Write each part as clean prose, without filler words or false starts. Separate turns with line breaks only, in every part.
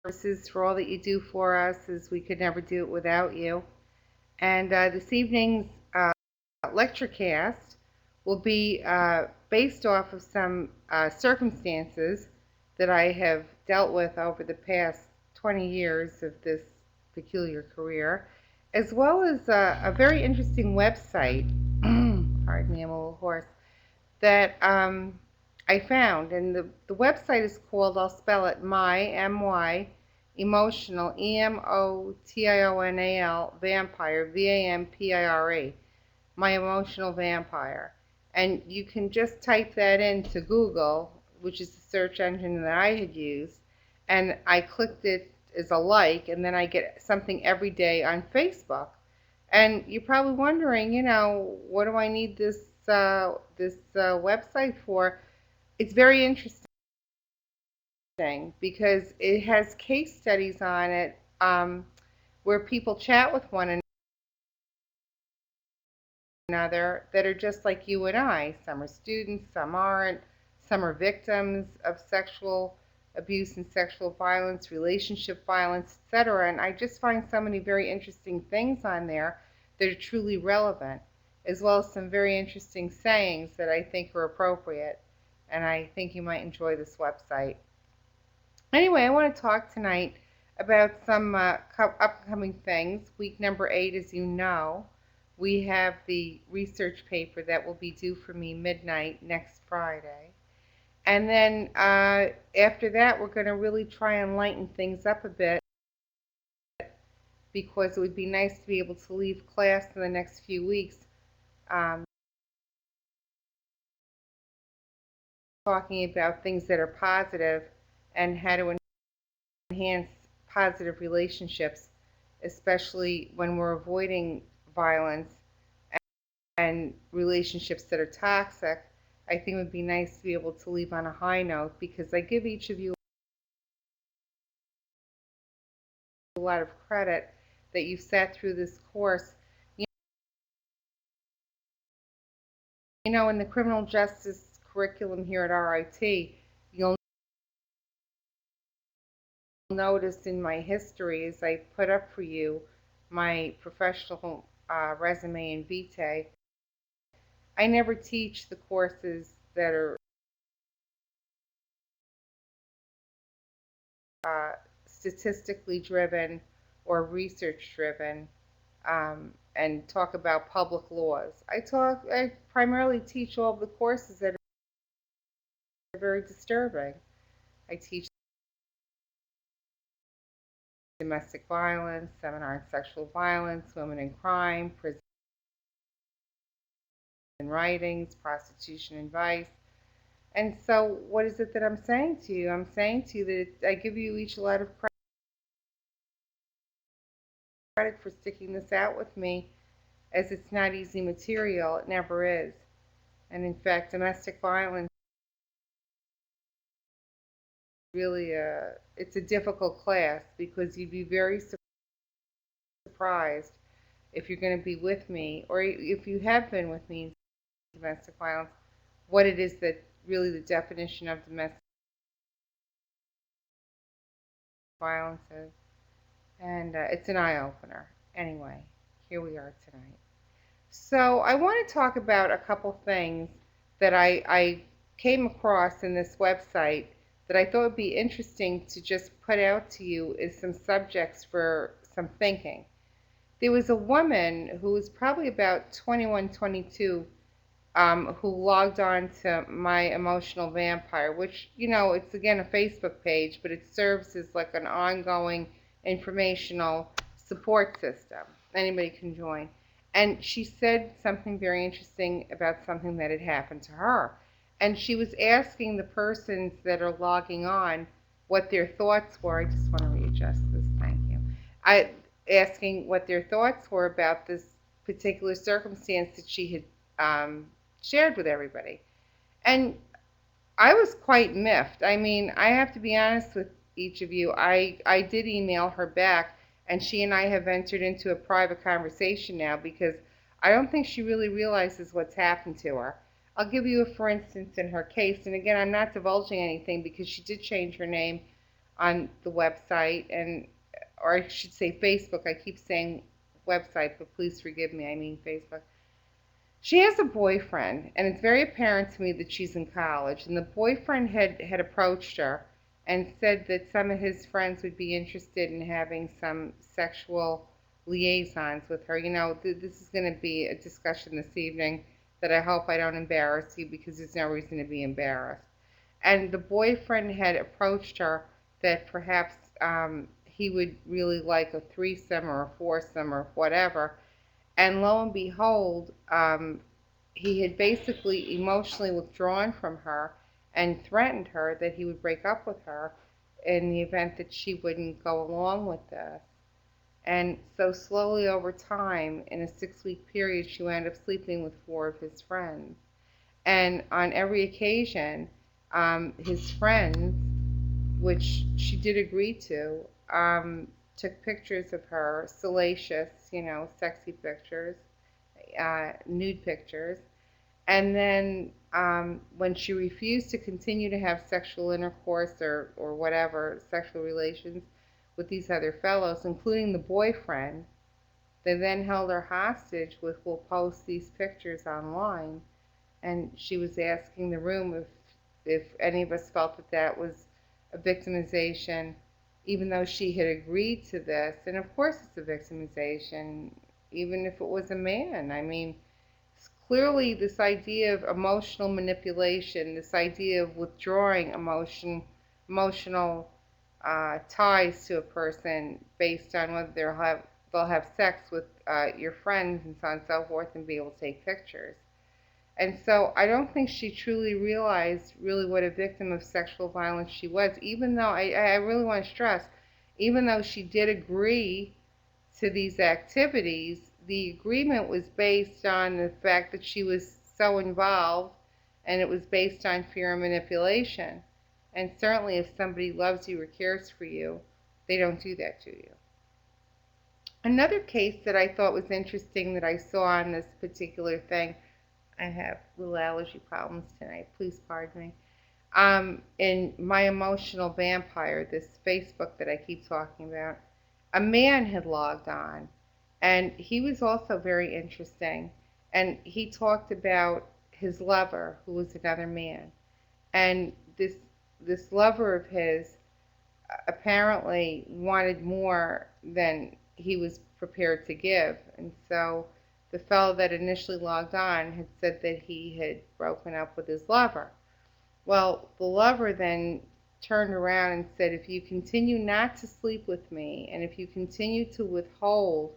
for all that you do for us, as we could never do it without you. And this evening's lecturecast will be based off of some circumstances that I have dealt with over the past 20 years of this peculiar career, as well as a very interesting website. Pardon me, I'm a little hoarse. That I found, and the website is called. I'll spell it my emotional emotional vampire vampire, my emotional vampire. And you can just type that into Google, which is the search engine that I had used, and I clicked it as a like, and then I get something every day on Facebook. And you're probably wondering, what do I need this website for? It's very interesting because it has case studies on it, where people chat with one another that are just like you and I. Some are students, some aren't, some are victims of sexual abuse and sexual violence, relationship violence, etc. And I just find so many very interesting things on there that are truly relevant, as well as some very interesting sayings that I think are appropriate. And I think you might enjoy this website. Anyway, I want to talk tonight about some upcoming things. Week number 8, as you know, we have the research paper that will be due for me midnight next Friday. And then after that, we're going to really try and lighten things up a bit, because it would be nice to be able to leave class in the next few weeks um, talking about things that are positive and how to enhance positive relationships, especially when we're avoiding violence and relationships that are toxic. I think it would be nice to be able to leave on a high note, because I give each of you a lot of credit that you've sat through this course. In the criminal justice curriculum here at RIT, you'll notice in my history, as I put up for you my professional resume and vitae, I never teach the courses that are statistically driven or research driven, and talk about public laws. I primarily teach all of the courses that are very disturbing. I teach domestic violence, seminar on sexual violence, women in crime, prison writings, prostitution and vice. And so, what is it that I'm saying to you? I'm saying to you that I give you each a lot of credit for sticking this out with me, as it's not easy material. It never is. And in fact, domestic violence really it's a difficult class, because you'd be very surprised, if you're going to be with me, or if you have been with me in domestic violence, what it is that really the definition of domestic violence is. And it's an eye-opener. Anyway, here we are tonight. So I want to talk about a couple things that I came across in this website that I thought would be interesting to just put out to you as some subjects for some thinking. There was a woman who was probably about 21, 22, who logged on to My Emotional Vampire, which, it's again a Facebook page, but it serves as like an ongoing informational support system. Anybody can join. And she said something very interesting about something that had happened to her. And she was asking the persons that are logging on what their thoughts were. I just want to readjust this, thank you. Asking what their thoughts were about this particular circumstance that she had shared with everybody. And I was quite miffed. I mean, I have to be honest with each of you. I did email her back, and she and I have entered into a private conversation now, because I don't think she really realizes what's happened to her. I'll give you a for instance in her case, and again, I'm not divulging anything because she did change her name on the website, and or I should say Facebook. I keep saying website, but please forgive me. I mean Facebook. She has a boyfriend, and it's very apparent to me that she's in college. And the boyfriend had approached her and said that some of his friends would be interested in having some sexual liaisons with her. You know, this is going to be a discussion this evening that I hope I don't embarrass you, because there's no reason to be embarrassed. And the boyfriend had approached her that perhaps he would really like a threesome or a foursome or whatever. And lo and behold, he had basically emotionally withdrawn from her and threatened her that he would break up with her in the event that she wouldn't go along with this. And so slowly over time, in a 6-week period, she wound up sleeping with 4 of his friends. And on every occasion, his friends, which she did agree to, took pictures of her, salacious, sexy pictures, nude pictures. And then when she refused to continue to have sexual intercourse or whatever, sexual relations with these other fellows, including the boyfriend, they then held her hostage with, "We'll post these pictures online." And she was asking the room if any of us felt that that was a victimization, even though she had agreed to this. And of course it's a victimization, even if it was a man. I mean, clearly this idea of emotional manipulation, this idea of withdrawing emotional ties to a person based on whether they'll have sex with your friends and so on and so forth, and be able to take pictures. And so I don't think she truly realized really what a victim of sexual violence she was, even though I really want to stress, even though she did agree to these activities, the agreement was based on the fact that she was so involved, and it was based on fear and manipulation. And certainly if somebody loves you or cares for you, they don't do that to you. Another case that I thought was interesting that I saw on this particular thing, I have little allergy problems tonight, please pardon me. In My Emotional Vampire, this Facebook that I keep talking about, a man had logged on, and he was also very interesting. And he talked about his lover, who was another man. And this lover of his apparently wanted more than he was prepared to give. And so the fellow that initially logged on had said that he had broken up with his lover. Well, the lover then turned around and said, "If you continue not to sleep with me, and if you continue to withhold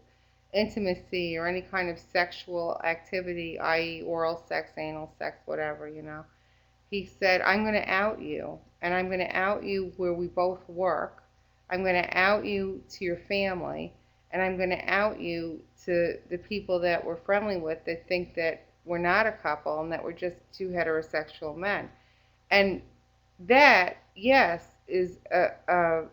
intimacy or any kind of sexual activity, i.e. oral sex, anal sex, whatever, he said, I'm going to out you, and I'm going to out you where we both work. I'm going to out you to your family, and I'm going to out you to the people that we're friendly with that think that we're not a couple and that we're just 2 heterosexual men." And that, yes, is a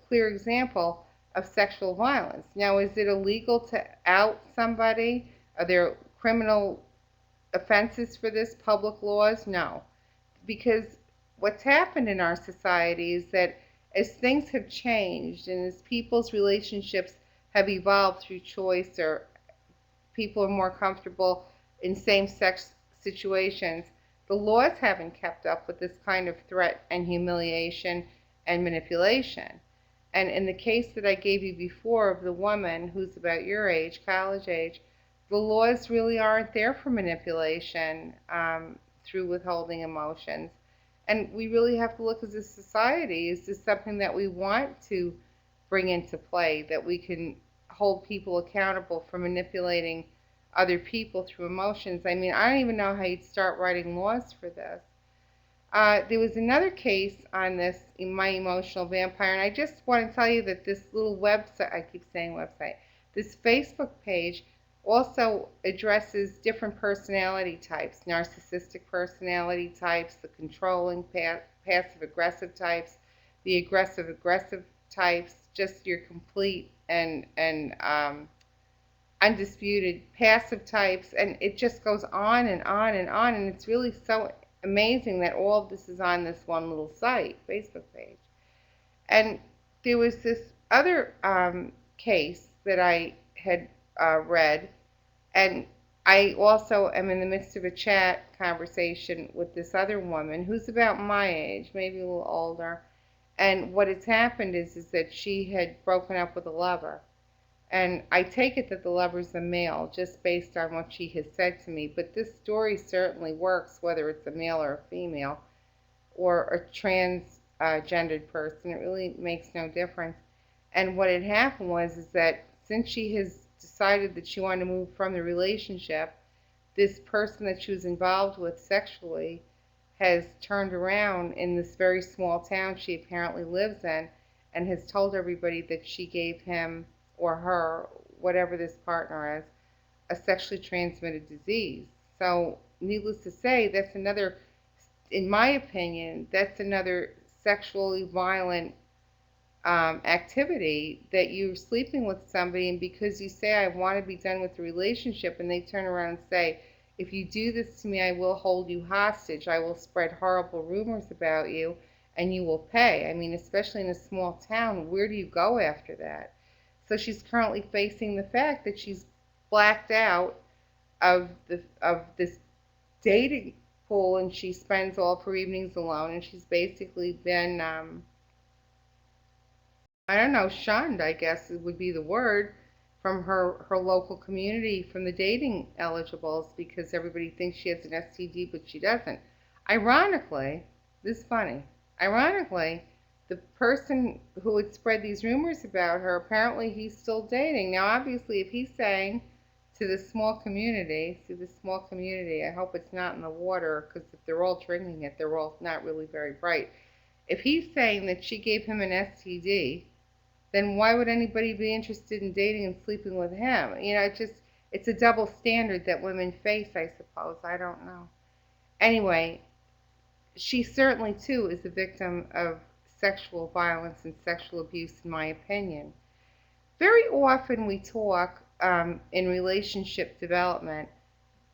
clear example of sexual violence. Now, is it illegal to out somebody? Are there criminal offenses for this, public laws? No. Because what's happened in our society is that as things have changed and as people's relationships have evolved through choice, or people are more comfortable in same-sex situations, the laws haven't kept up with this kind of threat and humiliation and manipulation. And in the case that I gave you before of the woman who's about your age, college age, the laws really aren't there for manipulation through withholding emotions. And we really have to look as a society, is this something that we want to bring into play, that we can hold people accountable for manipulating other people through emotions? I mean, I don't even know how you'd start writing laws for this. There was another case on this in My Emotional Vampire, and I just want to tell you that this little website, I keep saying website, this Facebook page also addresses different personality types, narcissistic personality types, the controlling, passive-aggressive types, the aggressive-aggressive types, just your complete and undisputed passive types, and it just goes on and on and on, and it's really so amazing that all of this is on this one little site, Facebook page. And there was this other case that I had read, and I also am in the midst of a chat conversation with this other woman who's about my age, maybe a little older. And what has happened is that she had broken up with a lover. And I take it that the lover's a male just based on what she has said to me. But this story certainly works whether it's a male or a female or a transgendered person. It really makes no difference. And what had happened is that since she has decided that she wanted to move from the relationship, this person that she was involved with sexually has turned around in this very small town she apparently lives in and has told everybody that she gave him or her, whatever this partner is, a sexually transmitted disease. So, needless to say, that's another, in my opinion, that's another sexually violent activity, that you're sleeping with somebody, and because you say, I want to be done with the relationship, and they turn around and say, if you do this to me, I will hold you hostage. I will spread horrible rumors about you, and you will pay. I mean, especially in a small town, where do you go after that? So she's currently facing the fact that she's blacked out of this dating pool, and she spends all of her evenings alone, and she's basically been I don't know, shunned, I guess it would be the word, from her local community, from the dating eligibles, because everybody thinks she has an STD, but she doesn't. Ironically, this is funny. Ironically, the person who had spread these rumors about her, apparently he's still dating. Now, obviously, if he's saying to this small community, I hope it's not in the water, because if they're all drinking it, they're all not really very bright. If he's saying that she gave him an STD, then why would anybody be interested in dating and sleeping with him? It's a double standard that women face, I suppose. I don't know. Anyway, she certainly too is a victim of sexual violence and sexual abuse, in my opinion. Very often we talk in relationship development,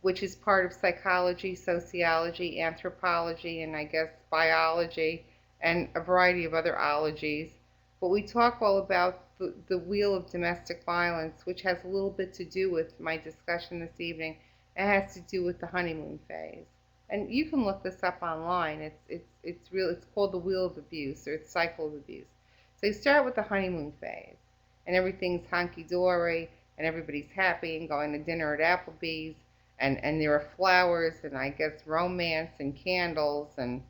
which is part of psychology, sociology, anthropology, and I guess biology, and a variety of other ologies. But we talk all about the wheel of domestic violence, which has a little bit to do with my discussion this evening. It has to do with the honeymoon phase. And you can look this up online. It's called the wheel of abuse, or it's cycle of abuse. So you start with the honeymoon phase, and everything's hunky dory, and everybody's happy and going to dinner at Applebee's, and there are flowers, and I guess romance and candles, and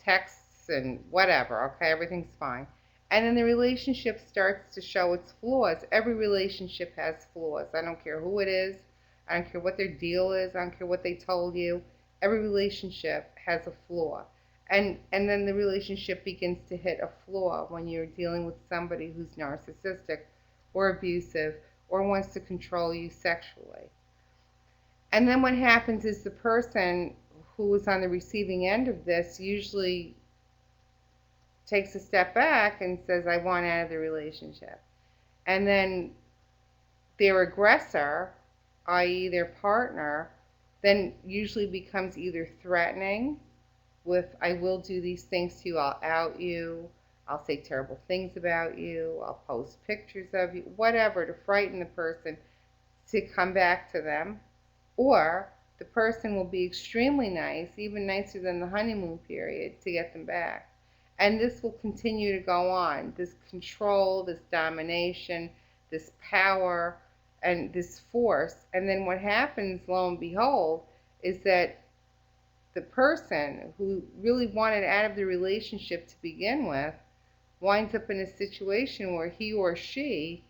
texts and whatever. Okay, everything's fine. And then the relationship starts to show its flaws. Every relationship has flaws. I don't care who it is. I don't care what their deal is. I don't care what they told you. Every relationship has a flaw. And then the relationship begins to hit a flaw when you're dealing with somebody who's narcissistic or abusive or wants to control you sexually. And then what happens is the person who is on the receiving end of this usually takes a step back and says, I want out of the relationship. And then their aggressor, i.e., their partner, then usually becomes either threatening with, I will do these things to you, I'll out you, I'll say terrible things about you, I'll post pictures of you, whatever, to frighten the person to come back to them. Or the person will be extremely nice, even nicer than the honeymoon period, to get them back. And this will continue to go on. This control, this domination, this power, and this force. And then what happens, lo and behold, is that the person who really wanted out of the relationship to begin with winds up in a situation where he or she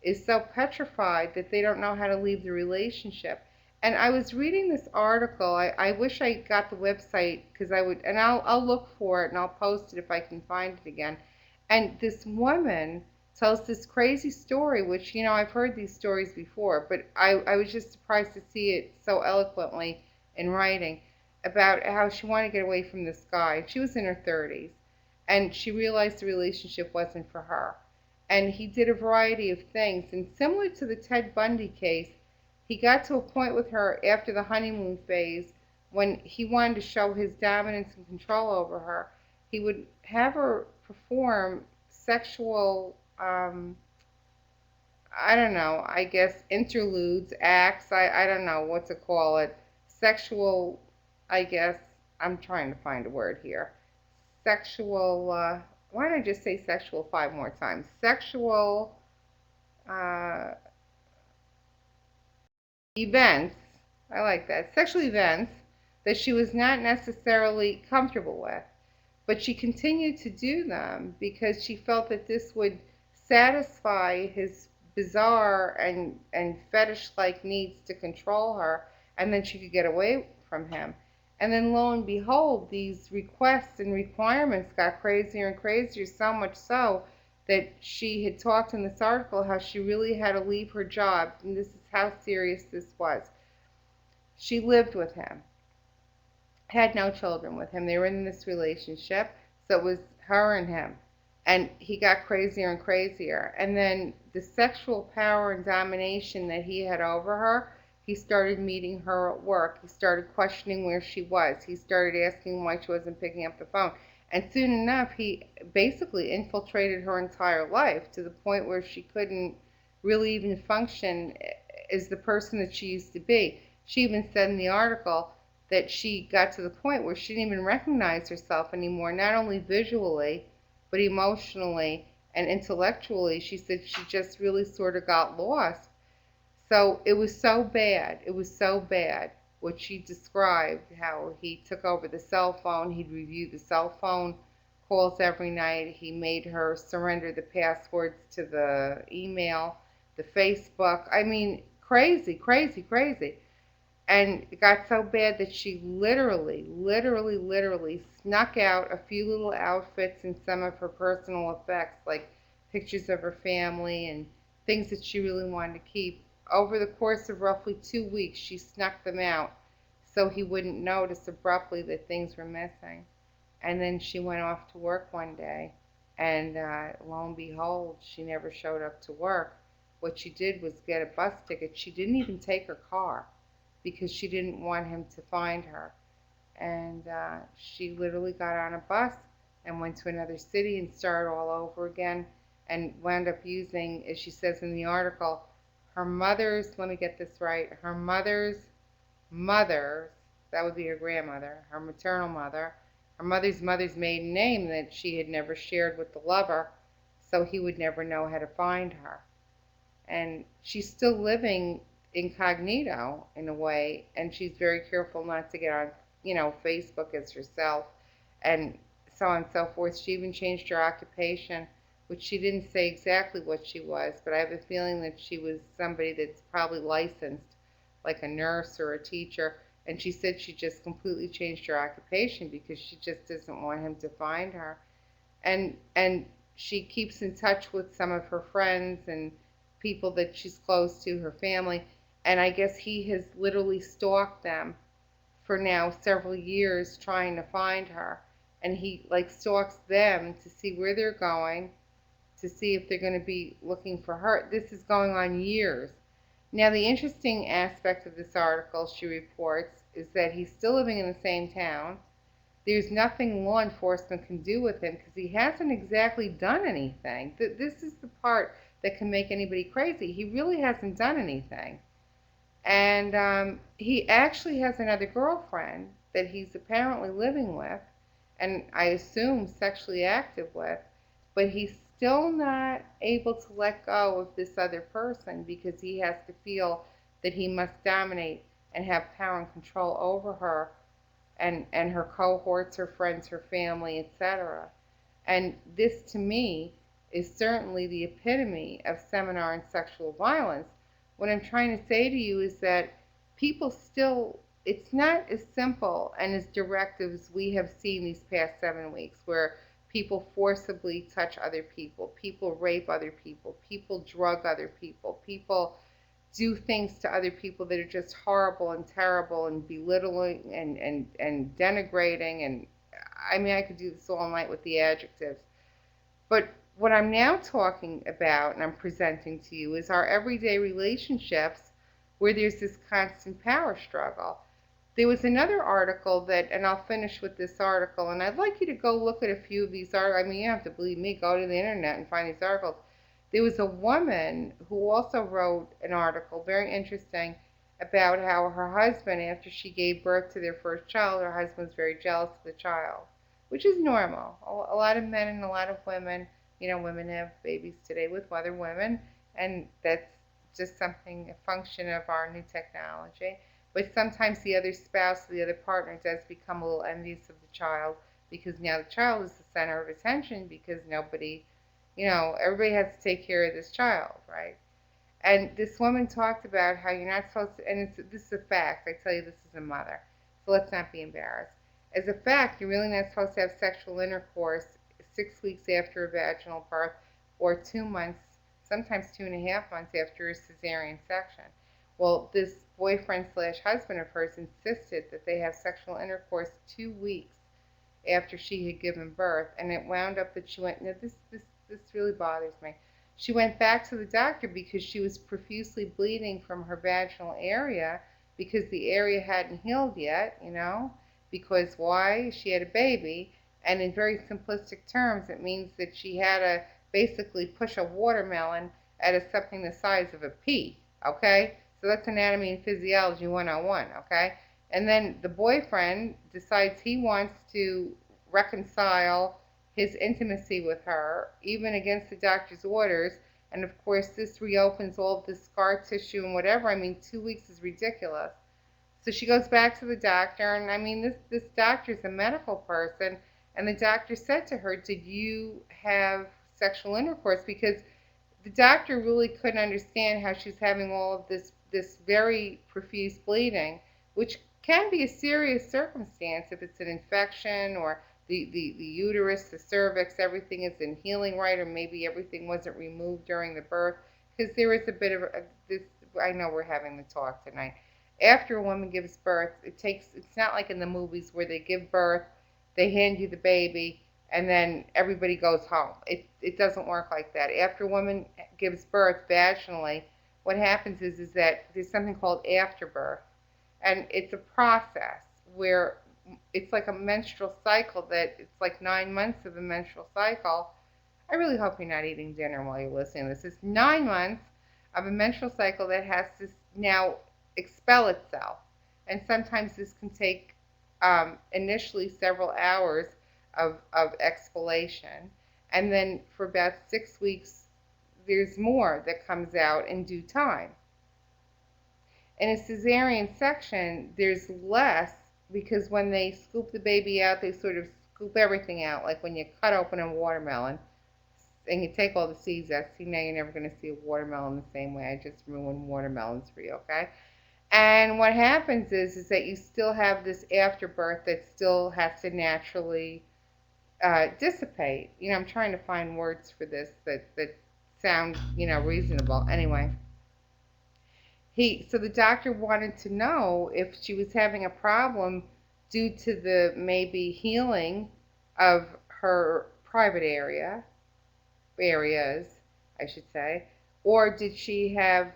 is so petrified that they don't know how to leave the relationship. And I was reading this article. I wish I got the website, because I would, and I'll look for it and I'll post it if I can find it again. And this woman tells this crazy story, which, I've heard these stories before, but I was just surprised to see it so eloquently in writing, about how she wanted to get away from this guy. She was in her 30s, and she realized the relationship wasn't for her. And he did a variety of things. And similar to the Ted Bundy case, he got to a point with her after the honeymoon phase when he wanted to show his dominance and control over her. He would have her perform sexual, I don't know, I guess interludes, acts, I don't know what to call it, sexual, I guess, I'm trying to find a word here. Sexual, why don't I just say sexual 5 more times? Sexual uh, events, I like that, sexual events that she was not necessarily comfortable with. But she continued to do them because she felt that this would satisfy his bizarre and fetish like needs to control her, and then she could get away from him. And then lo and behold, these requests and requirements got crazier and crazier, so much so that she had talked in this article how she really had to leave her job, and this is how serious this was. She lived with him, had no children with him. They were in this relationship, so it was her and him. And he got crazier and crazier. And then the sexual power and domination that he had over her, he started meeting her at work. He started questioning where she was. He started asking why she wasn't picking up the phone. And soon enough, he basically infiltrated her entire life to the point where she couldn't really even function as the person that she used to be. She even said in the article that she got to the point where she didn't even recognize herself anymore, not only visually, but emotionally and intellectually. She said she just really sort of got lost. So it was so bad. It was so bad what she described, how he took over the cell phone. He'd review the cell phone calls every night. He made her surrender the passwords to the email, the Facebook. I mean, crazy, crazy, crazy. And it got so bad that she literally snuck out a few little outfits and some of her personal effects, like pictures of her family and things that she really wanted to keep. Over the course of roughly 2 weeks, she snuck them out so he wouldn't notice abruptly that things were missing. And then she went off to work one day, and lo and behold, she never showed up to work. What she did was get a bus ticket. She didn't even take her car because she didn't want him to find her. And she literally got on a bus and went to another city and started all over again and wound up using, as she says in the article, her mother's, let me get this right, her mother's, that would be her grandmother, her maternal mother, her mother's maiden name that she had never shared with the lover, so he would never know how to find her. And she's still living incognito in a way, and she's very careful not to get on, Facebook as herself, and so on and so forth. She even changed her occupation, which she didn't say exactly what she was, but I have a feeling that she was somebody that's probably licensed, like a nurse or a teacher. And she said she just completely changed her occupation because she just doesn't want him to find her. And she keeps in touch with some of her friends and people that she's close to, her family, and I guess he has literally stalked them for now several years trying to find her. And he like stalks them to see where they're going, to see if they're going to be looking for her. This is going on years. Now, the interesting aspect of this article, she reports, is that he's still living in the same town. There's nothing law enforcement can do with him because he hasn't exactly done anything. This is the part that can make anybody crazy. He really hasn't done anything. And he actually has another girlfriend that he's apparently living with, and I assume sexually active with, but he's still not able to let go of this other person because he has to feel that he must dominate and have power and control over her and her cohorts, her friends, her family, etc. And this to me is certainly the epitome of seminar and sexual violence. What I'm trying to say to you is that people still, it's not as simple and as direct as we have seen these past 7 weeks, where people forcibly touch other people rape other people drug other people do things to other people that are just horrible and terrible and belittling and denigrating. And I mean, I could do this all night with the adjectives. But what I'm now talking about and I'm presenting to you is our everyday relationships where there's this constant power struggle. There was another article that, and I'll finish with this article, and I'd like you to go look at a few of these articles. I mean, you don't have to believe me, go to the internet and find these articles. There was a woman who also wrote an article, very interesting, about how her husband, after she gave birth to their first child, her husband was very jealous of the child, which is normal. A lot of men and a lot of women, women have babies today with other women, and that's just something, a function of our new technology. But sometimes the other spouse, the other partner, does become a little envious of the child because now the child is the center of attention because nobody, everybody has to take care of this child, right? And this woman talked about how you're not supposed to, and this is a fact. I tell you, this is a mother, so let's not be embarrassed. As a fact, you're really not supposed to have sexual intercourse 6 weeks after a vaginal birth, or 2 months, sometimes 2.5 months after a cesarean section. Well, this boyfriend slash husband of hers insisted that they have sexual intercourse 2 weeks after she had given birth, and it wound up that she went. Now this really bothers me. She went back to the doctor because she was profusely bleeding from her vaginal area because the area hadn't healed yet, because why? She had a baby, and in very simplistic terms, it means that she had to basically push a watermelon at something the size of a pea, okay? So that's anatomy and physiology 101, okay? And then the boyfriend decides he wants to reconcile his intimacy with her, even against the doctor's orders. And of course, this reopens all of the scar tissue and whatever. I mean, 2 weeks is ridiculous. So she goes back to the doctor, and I mean, this doctor is a medical person, and the doctor said to her, "Did you have sexual intercourse?" Because the doctor really couldn't understand how she's having all of this very profuse bleeding, which can be a serious circumstance if it's an infection or the uterus, the cervix, everything isn't healing right, or maybe everything wasn't removed during the birth. Because there is a bit of this. I know we're having the talk tonight. After a woman gives birth, it's not like in the movies where they give birth, they hand you the baby, and then everybody goes home. It doesn't work like that. After a woman gives birth vaginally, what happens is that there's something called afterbirth, and it's a process where it's like a menstrual cycle, that it's like 9 months of a menstrual cycle. I really hope you're not eating dinner while you're listening to this. It's 9 months of a menstrual cycle that has to now expel itself. And sometimes this can take initially several hours of expellation. And then for about 6 weeks, there's more that comes out in due time. In a cesarean section, there's less because when they scoop the baby out, they sort of scoop everything out, like when you cut open a watermelon and you take all the seeds out. See, now you're never going to see a watermelon the same way. I just ruined watermelons for you, okay? And what happens is that you still have this afterbirth that still has to naturally dissipate. I'm trying to find words for this that sound, reasonable. Anyway, so the doctor wanted to know if she was having a problem due to the maybe healing of her private areas, I should say, or did she have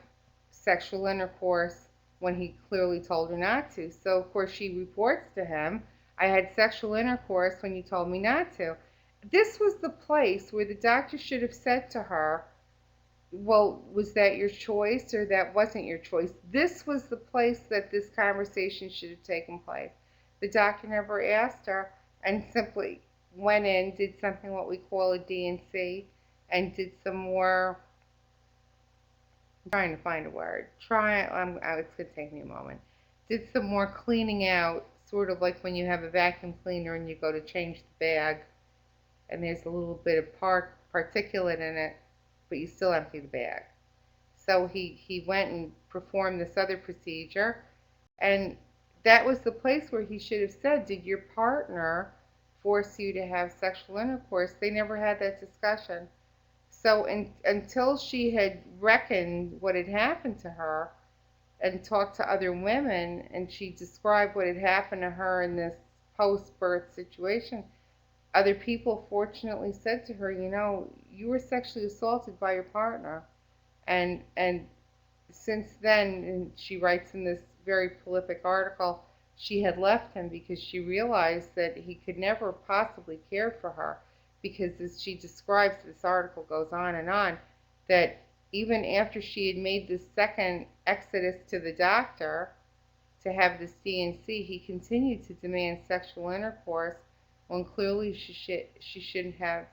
sexual intercourse when he clearly told her not to? So of course she reports to him, "I had sexual intercourse when you told me not to." This was the place where the doctor should have said to her, "Well, was that your choice or that wasn't your choice?" This was the place that this conversation should have taken place. The doctor never asked her and simply went in, did something what we call a D&C, and did some more. I'm trying to find a word. It's going to take me a moment. Did some more cleaning out, sort of like when you have a vacuum cleaner and you go to change the bag and there's a little bit of particulate in it, but you still empty the bag. So he went and performed this other procedure, and that was the place where he should have said, "Did your partner force you to have sexual intercourse?" They never had that discussion. So until she had reckoned what had happened to her and talked to other women, and she described what had happened to her in this post-birth situation, other people fortunately said to her, "You were sexually assaulted by your partner." And since then, and she writes in this very prolific article, she had left him because she realized that he could never possibly care for her, because as she describes, this article goes on, that even after she had made this second exodus to the doctor to have this D&C, he continued to demand sexual intercourse when clearly she shouldn't have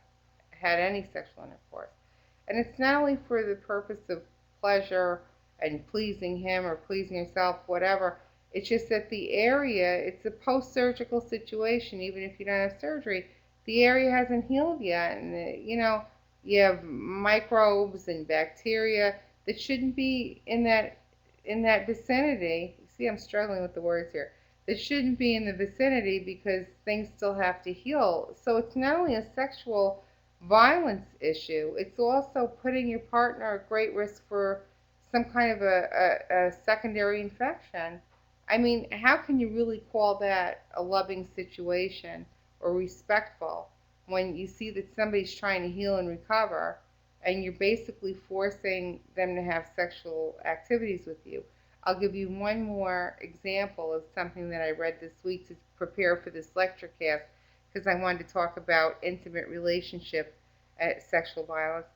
had any sexual intercourse. And it's not only for the purpose of pleasure and pleasing him or pleasing herself, whatever. It's just that the area, it's a post-surgical situation, even if you don't have surgery, the area hasn't healed yet. And, you have microbes and bacteria that shouldn't be in that vicinity. See, I'm struggling with the words here. That shouldn't be in the vicinity because things still have to heal. So it's not only a sexual violence issue, it's also putting your partner at great risk for some kind of a secondary infection. I mean, how can you really call that a loving situation or respectful when you see that somebody's trying to heal and recover and you're basically forcing them to have sexual activities with you? I'll give you one more example of something that I read this week to prepare for this lecturecast, because I wanted to talk about intimate relationship sexual violence.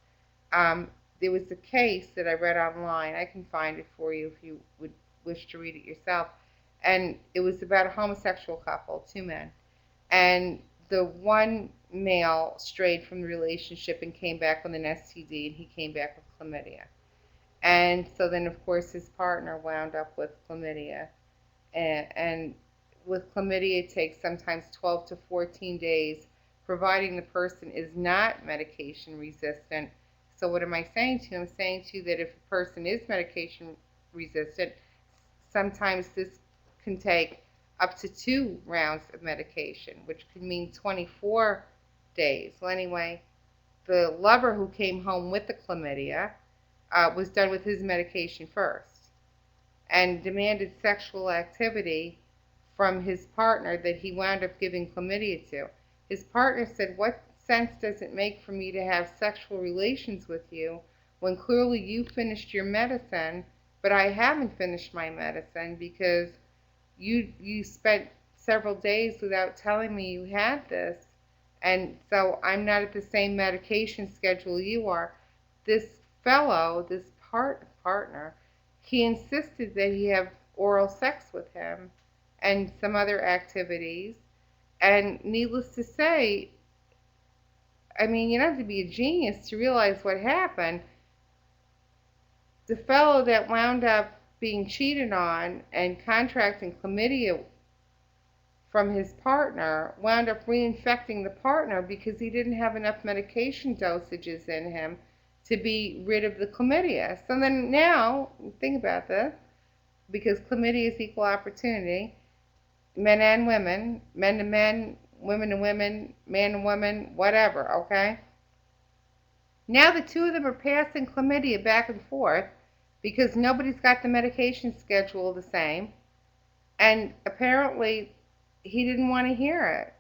There was a case that I read online. I can find it for you if you would wish to read it yourself. And it was about a homosexual couple, two men. And the one male strayed from the relationship and came back with an STD, and he came back with chlamydia. And so then, of course, his partner wound up with chlamydia. And with chlamydia, it takes sometimes 12 to 14 days, providing the person is not medication resistant. So what am I saying to you? I'm saying to you that if a person is medication resistant, sometimes this can take up to 2 rounds of medication, which could mean 24 days. Well, anyway, the lover who came home with the chlamydia was done with his medication first and demanded sexual activity from his partner that he wound up giving chlamydia to. His partner said, "What sense does it make for me to have sexual relations with you when clearly you finished your medicine, but I haven't finished my medicine because you spent several days without telling me you had this, and so I'm not at the same medication schedule you are." This fellow, this partner, he insisted that he have oral sex with him and some other activities. And needless to say, I mean, you don't have to be a genius to realize what happened. The fellow that wound up being cheated on and contracting chlamydia from his partner wound up reinfecting the partner because he didn't have enough medication dosages in him to be rid of the chlamydia. So then now, think about this, because chlamydia is equal opportunity, men and women, men to men, women to women, man to woman, whatever, okay? Now the two of them are passing chlamydia back and forth because nobody's got the medication schedule the same, and apparently he didn't want to hear it.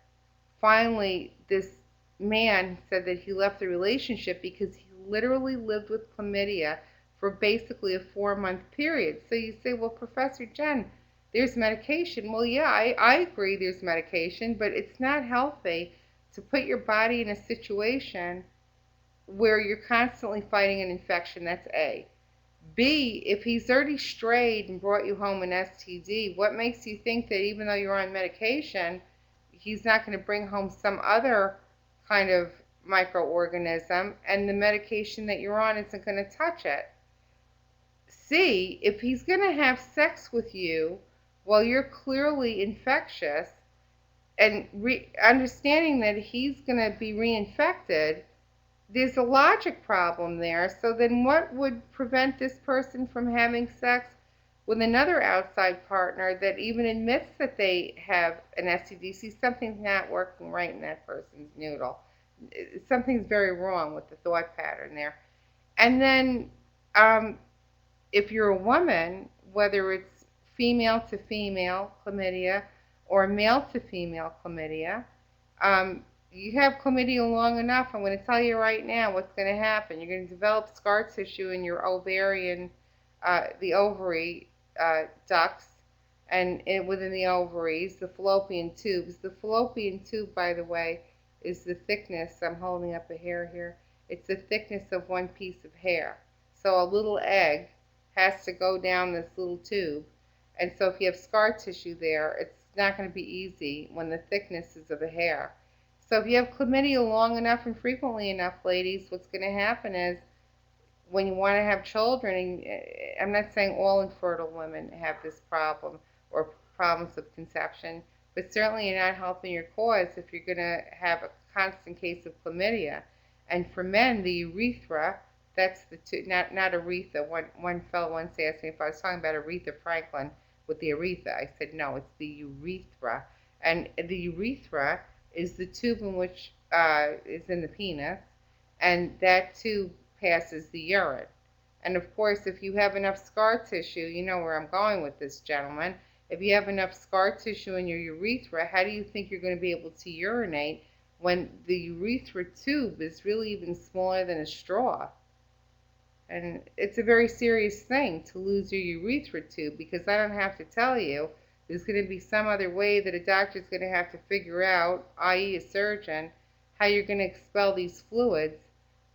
Finally, this man said that he left the relationship because he literally lived with chlamydia for basically a 4-month period. So you say, well, Professor Jen, there's medication. Well, yeah, I agree there's medication, but it's not healthy to put your body in a situation where you're constantly fighting an infection. That's A. B, if he's already strayed and brought you home an STD, what makes you think that even though you're on medication, he's not going to bring home some other kind of microorganism and the medication that you're on isn't going to touch it? C, if he's going to have sex with you while you're clearly infectious and understanding that he's going to be reinfected, there's a logic problem there. So then what would prevent this person from having sex with another outside partner that even admits that they have an STD? See, something's not working right in that person's noodle. Something's very wrong with the thought pattern there. And then if you're a woman, whether it's female to female chlamydia or male to female chlamydia, you have chlamydia long enough, I'm going to tell you right now what's going to happen. You're going to develop scar tissue in your ovarian, the ovary ducts, and within the ovaries, the fallopian tubes. The fallopian tube, by the way, is the thickness. I'm holding up a hair here. It's the thickness of one piece of hair. So a little egg has to go down this little tube. And so if you have scar tissue there, it's not going to be easy when the thickness is of a hair. So if you have chlamydia long enough and frequently enough, ladies, what's going to happen is when you want to have children, and I'm not saying all infertile women have this problem or problems of conception, but certainly you're not helping your cause if you're going to have a constant case of chlamydia. And for men, the urethra, that's the not Aretha. One fellow once asked me if I was talking about Aretha Franklin with the Aretha. I said no, it's the urethra, and the urethra is the tube in which is in the penis, and that tube passes the urine. And of course, if you have enough scar tissue, you know where I'm going with this, gentlemen. If you have enough scar tissue in your urethra, how do you think you're going to be able to urinate when the urethra tube is really even smaller than a straw? And it's a very serious thing to lose your urethra tube, because I don't have to tell you, there's going to be some other way that a doctor's going to have to figure out, i.e. a surgeon, how you're going to expel these fluids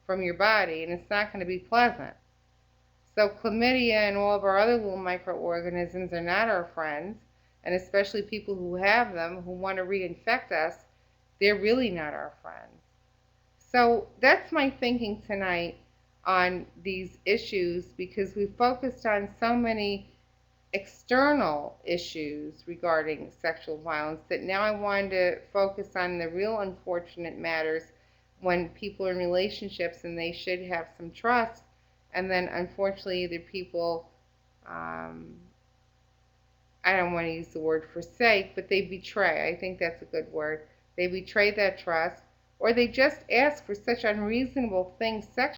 from your body, and it's not going to be pleasant. So chlamydia and all of our other little microorganisms are not our friends, and especially people who have them who want to reinfect us, they're really not our friends. So that's my thinking tonight on these issues, because we focused on so many external issues regarding sexual violence that now I wanted to focus on the real unfortunate matters when people are in relationships and they should have some trust, and then unfortunately the people, um, I don't want to use the word forsake, but they betray. I think that's a good word. They betray that trust, or they just ask for such unreasonable things sexually